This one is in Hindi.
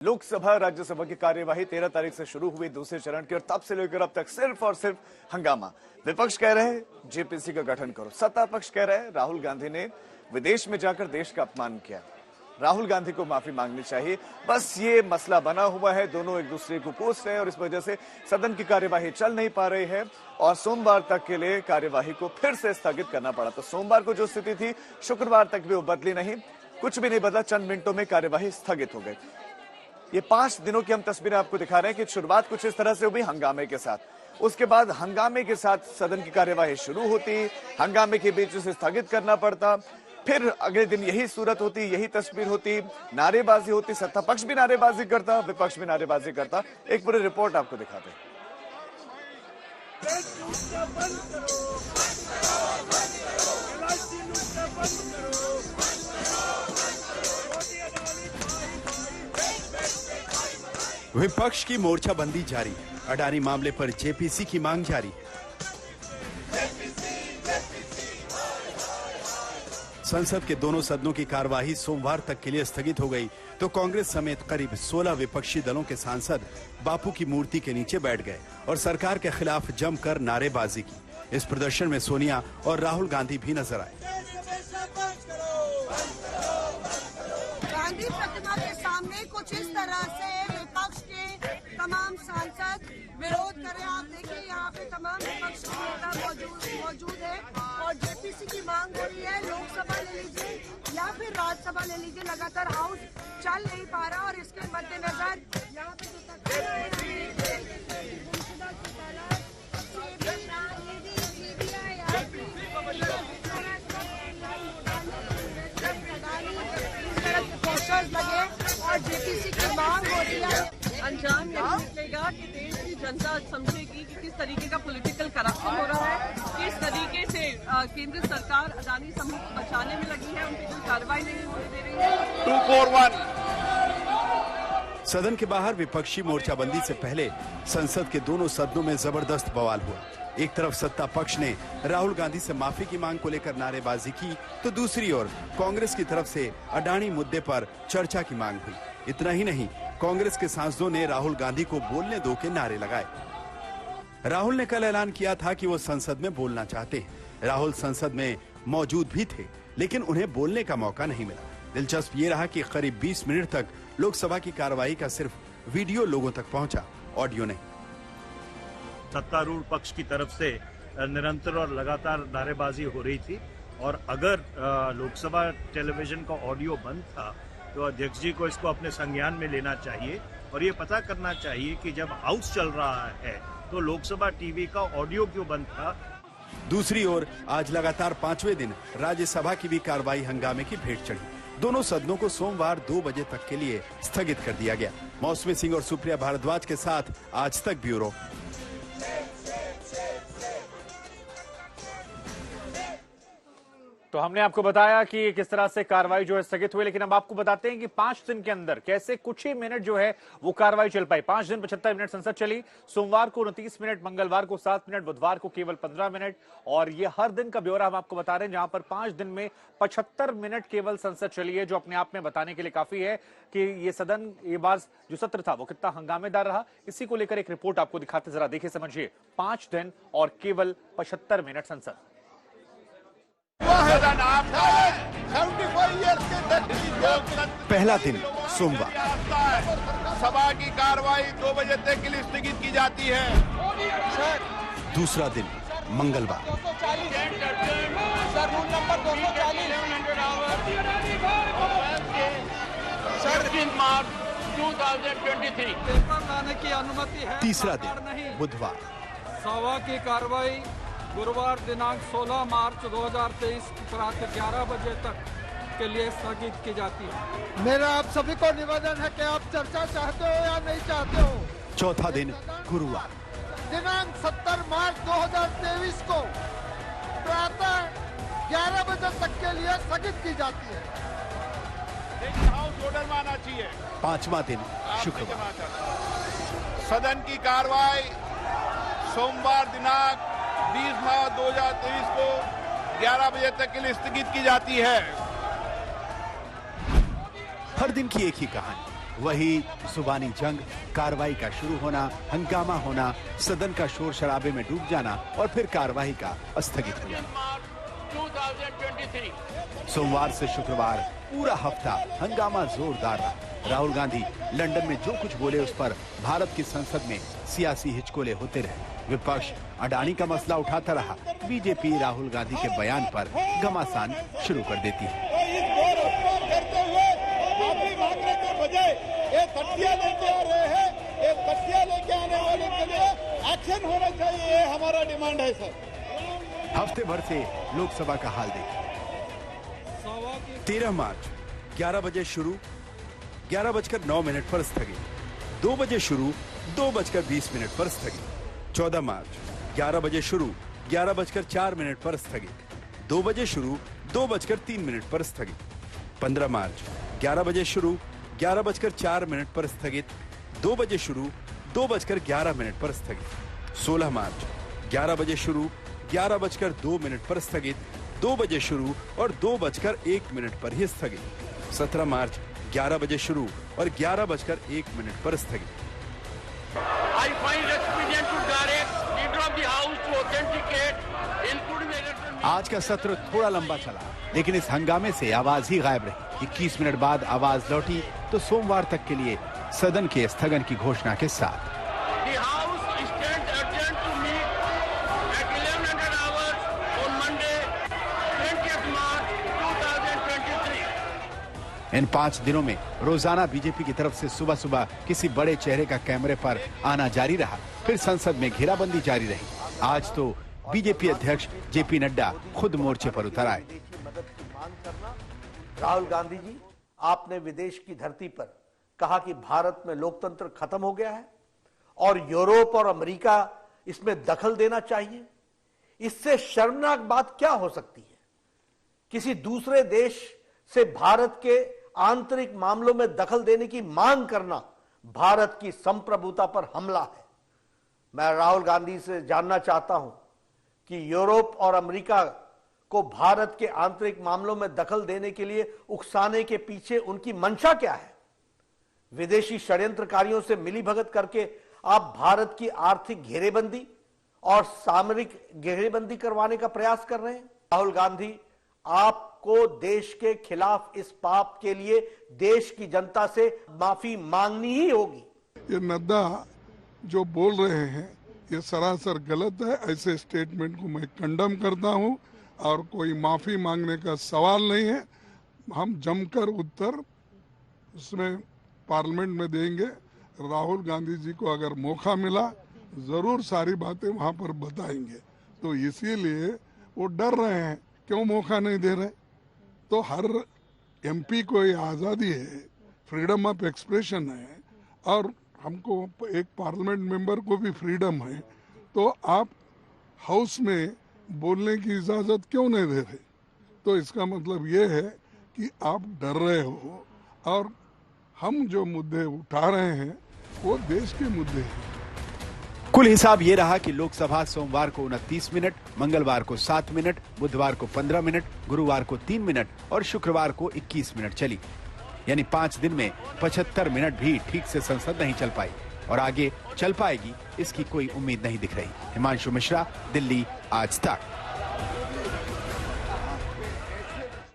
लोकसभा राज्यसभा की कार्यवाही 13 तारीख से शुरू हुई दूसरे चरण की और तब से लेकर अब तक सिर्फ और सिर्फ हंगामा। विपक्ष कह रहे हैं जेपीसी का गठन करो, सत्ता पक्ष कह रहे हैं राहुल गांधी ने विदेश में जाकर देश का अपमान किया, राहुल गांधी को माफी मांगनी चाहिए। बस ये मसला बना हुआ है, दोनों एक दूसरे को कोस रहे हैं और इस वजह से सदन की कार्यवाही चल नहीं पा रही है और सोमवार तक के लिए कार्यवाही को फिर से स्थगित करना पड़ा। तो सोमवार को जो स्थिति थी शुक्रवार तक भी वो बदली नहीं, कुछ भी नहीं बदला, चंद मिनटों में कार्यवाही स्थगित हो गई। ये 5 दिनों की हम तस्वीरें आपको दिखा रहे हैं कि शुरुआत कुछ इस तरह से हुई हंगामे के साथ, उसके बाद हंगामे के साथ सदन की कार्यवाही शुरू होती, हंगामे के बीच उसे स्थगित करना पड़ता, फिर अगले दिन यही सूरत होती, यही तस्वीर होती, नारेबाजी होती, सत्ता पक्ष भी नारेबाजी करता, विपक्ष भी नारेबाजी करता। एक पूरी रिपोर्ट आपको दिखाते हैं। विपक्ष की मोर्चाबंदी जारी, अडानी मामले पर जेपीसी की मांग जारी। संसद के दोनों सदनों की कार्यवाही सोमवार तक के लिए स्थगित हो गई तो कांग्रेस समेत करीब 16 विपक्षी दलों के सांसद बापू की मूर्ति के नीचे बैठ गए और सरकार के खिलाफ जमकर नारेबाजी की। इस प्रदर्शन में सोनिया और राहुल गांधी भी नजर आए। गांधी प्रतिमा के सामने कुछ इस तरह से विपक्ष के तमाम सांसद विरोध कर रहे हैं। आप देखिए यहाँ पे तमाम विपक्ष के नेता मौजूद है और जेपीसी की मांग हो रही है। लोकसभा ले लीजिए या फिर राज्यसभा ले लीजिए, लगातार हाउस चल नहीं पा रहा और इसके मद्देनजर यहाँ पे लगे और जेपीसी की मांग हो रही है। अंजाम नहीं निकलेगा कि देश की जनता समझेगी कि किस तरीके का पॉलिटिकल करप्शन हो रहा है, किस तरीके से केंद्र सरकार अडानी समूह को बचाने में लगी है, उनकी कोई कार्रवाई नहीं होने दे रही है। 241 सदन के बाहर विपक्षी मोर्चाबंदी से पहले संसद के दोनों सदनों में जबरदस्त बवाल हुआ। एक तरफ सत्ता पक्ष ने राहुल गांधी से माफी की मांग को लेकर नारेबाजी की तो दूसरी ओर कांग्रेस की तरफ से अडानी मुद्दे पर चर्चा की मांग हुई। इतना ही नहीं, कांग्रेस के सांसदों ने राहुल गांधी को बोलने दो के नारे लगाए। राहुल ने कल ऐलान किया था कि वो संसद में बोलना चाहते हैं। राहुल संसद में मौजूद भी थे लेकिन उन्हें बोलने का मौका नहीं मिला। दिलचस्प ये रहा कि करीब 20 मिनट तक लोकसभा की कार्यवाही का सिर्फ वीडियो लोगों तक पहुंचा, ऑडियो नहीं। सत्तारूढ़ पक्ष की तरफ से निरंतर और लगातार नारेबाजी हो रही थी और अगर लोकसभा टेलीविजन का ऑडियो बंद था तो अध्यक्ष जी को इसको अपने संज्ञान में लेना चाहिए और ये पता करना चाहिए कि जब हाउस चल रहा है तो लोकसभा टीवी का ऑडियो क्यों बंद था। दूसरी ओर आज लगातार 5वें दिन राज्यसभा की भी कार्रवाई हंगामे की भेंट चढ़ी। दोनों सदनों को सोमवार 2 बजे तक के लिए स्थगित कर दिया गया। मौसमी सिंह और सुप्रिया भारद्वाज के साथ आज तक ब्यूरो। तो हमने आपको बताया कि किस तरह से कार्रवाई जो है स्थगित हुई, लेकिन अब आपको बताते हैं कि 5 दिन के अंदर कैसे कुछ ही मिनट जो है वो कार्रवाई चल पाई। 5 दिन 75 मिनट संसद चली, सोमवार को 29 मिनट, मंगलवार को 7 मिनट, बुधवार को केवल 15 मिनट और ये हर दिन का ब्यौरा हम आपको बता रहे हैं, जहां पर 5 दिन में 75 मिनट केवल संसद चली है, जो अपने आप में बताने के लिए काफी है कि ये सदन, ये बार जो सत्र था वो कितना हंगामेदार रहा। इसी को लेकर एक रिपोर्ट आपको दिखाते, जरा देखिए समझिए। 5 दिन और केवल 75 मिनट संसद। पहला दिन सोमवार, सभा की कार्रवाई 2 बजे तक के लिए स्थगित की जाती है। दूसरा दिन मंगलवार, मार्च 2023 पेपर लाने की अनुमति है। तीसरा दिन बुधवार, सभा की कार्रवाई गुरुवार दिनांक 16 मार्च 2023 प्रातः 11 बजे तक के लिए स्थगित की जाती है। मेरा आप सभी को निवेदन है कि आप चर्चा चाहते हो या नहीं चाहते हो। चौथा दिन गुरुवार, दिनांक 70 मार्च 2023 को प्रातः 11 बजे तक के लिए स्थगित की जाती है। हाउस ऑर्डर माना चाहिए। पांचवा दिन शुक्रवार, सदन की कार्रवाई सोमवार दिनांक 20 मार्च 2023 को 11 बजे तक के लिए स्थगित की जाती है। हर दिन की एक ही कहानी, वही जुबानी जंग, कार्रवाई का शुरू होना, हंगामा होना, सदन का शोर शराबे में डूब जाना और फिर कार्रवाई का स्थगित हो जाना। 2023 सोमवार से शुक्रवार पूरा हफ्ता हंगामा जोरदार रहा। राहुल गांधी लंदन में जो कुछ बोले उस पर भारत की संसद में सियासी हिचकोले होते रहे। विपक्ष अडानी का मसला उठाता रहा। बीजेपी राहुल गांधी के बयान पर घमासान शुरू कर देती है। लेके आ रहे हैं, ये तथ्य लेके आने वाले के लिए एक्शन होना चाहिए, ये हमारा डिमांड है सर। हफ्ते भर से लोकसभा का हाल देखिए। 13 मार्च 11 बजे शुरू, 11:09 पर स्थगित। 2 बजे शुरू, 2:20 पर स्थगित। 14 मार्च 11 बजे शुरू, 11:04 पर स्थगित। 2 बजे शुरू, 2:03 पर स्थगित। 15 मार्च 11 बजे शुरू, 11:04 पर स्थगित। 2 बजे शुरू, 2:11 पर स्थगित। 16 मार्च 11 बजे शुरू, 11:02 पर स्थगित। 2 बजे शुरू और 2:01 पर ही स्थगित। 17 मार्च 11 बजे शुरू और 11:01 पर स्थगित। I find expedient to direct Leader of the House to authenticate including election. आज का सत्र थोड़ा लंबा चला, लेकिन इस हंगामे से आवाज ही गायब रही। 21 मिनट बाद आवाज लौटी तो सोमवार तक के लिए सदन के स्थगन की घोषणा के साथ The House stands adjourned to meet at 1100 hours on Monday, 20th March 2023. इन 5 दिनों में रोजाना बीजेपी की तरफ से सुबह सुबह किसी बड़े चेहरे का कैमरे पर आना जारी रहा। फिर संसद में घेराबंदी जारी रही। आज तो बीजेपी अध्यक्ष जेपी नड्डा खुद मोर्चे पर उतर आए। मदद की मांग करना। राहुल गांधी जी, आपने विदेश की धरती पर कहा कि भारत में लोकतंत्र खत्म हो गया है और यूरोप और अमेरिका इसमें दखल देना चाहिए। इससे शर्मनाक बात क्या हो सकती है? किसी दूसरे देश से भारत के आंतरिक मामलों में दखल देने की मांग करना भारत की संप्रभुता पर हमला है। मैं राहुल गांधी से जानना चाहता हूं कि यूरोप और अमेरिका को भारत के आंतरिक मामलों में दखल देने के लिए उकसाने के पीछे उनकी मंशा क्या है? विदेशी षड्यंत्रकारियों से मिलीभगत करके आप भारत की आर्थिक घेरेबंदी और सामरिक घेरेबंदी करवाने का प्रयास कर रहे हैं। राहुल गांधी, आपको देश के खिलाफ इस पाप के लिए देश की जनता से माफी मांगनी ही होगी। ये नड्डा जो बोल रहे हैं ये सरासर गलत है। ऐसे स्टेटमेंट को मैं कंडम करता हूं और कोई माफी मांगने का सवाल नहीं है। हम जमकर उत्तर उसमें पार्लियामेंट में देंगे। राहुल गांधी जी को अगर मौका मिला जरूर सारी बातें वहां पर बताएंगे। तो इसीलिए वो डर रहे हैं, क्यों मौका नहीं दे रहे? तो हर एमपी को ये आज़ादी है, फ्रीडम ऑफ एक्सप्रेशन है और हमको एक पार्लियामेंट मेंबर को भी फ्रीडम है। तो आप हाउस में बोलने की इजाज़त क्यों नहीं दे रहे? तो इसका मतलब ये है कि आप डर रहे हो और हम जो मुद्दे उठा रहे हैं वो देश के मुद्दे हैं। कुल हिसाब ये रहा कि लोकसभा सोमवार को 29 मिनट, मंगलवार को 7 मिनट, बुधवार को 15 मिनट, गुरुवार को 3 मिनट और शुक्रवार को 21 मिनट चली। यानी 5 दिन में 75 मिनट भी ठीक से संसद नहीं चल पाई और आगे चल पाएगी इसकी कोई उम्मीद नहीं दिख रही। हिमांशु मिश्रा, दिल्ली, आज तक।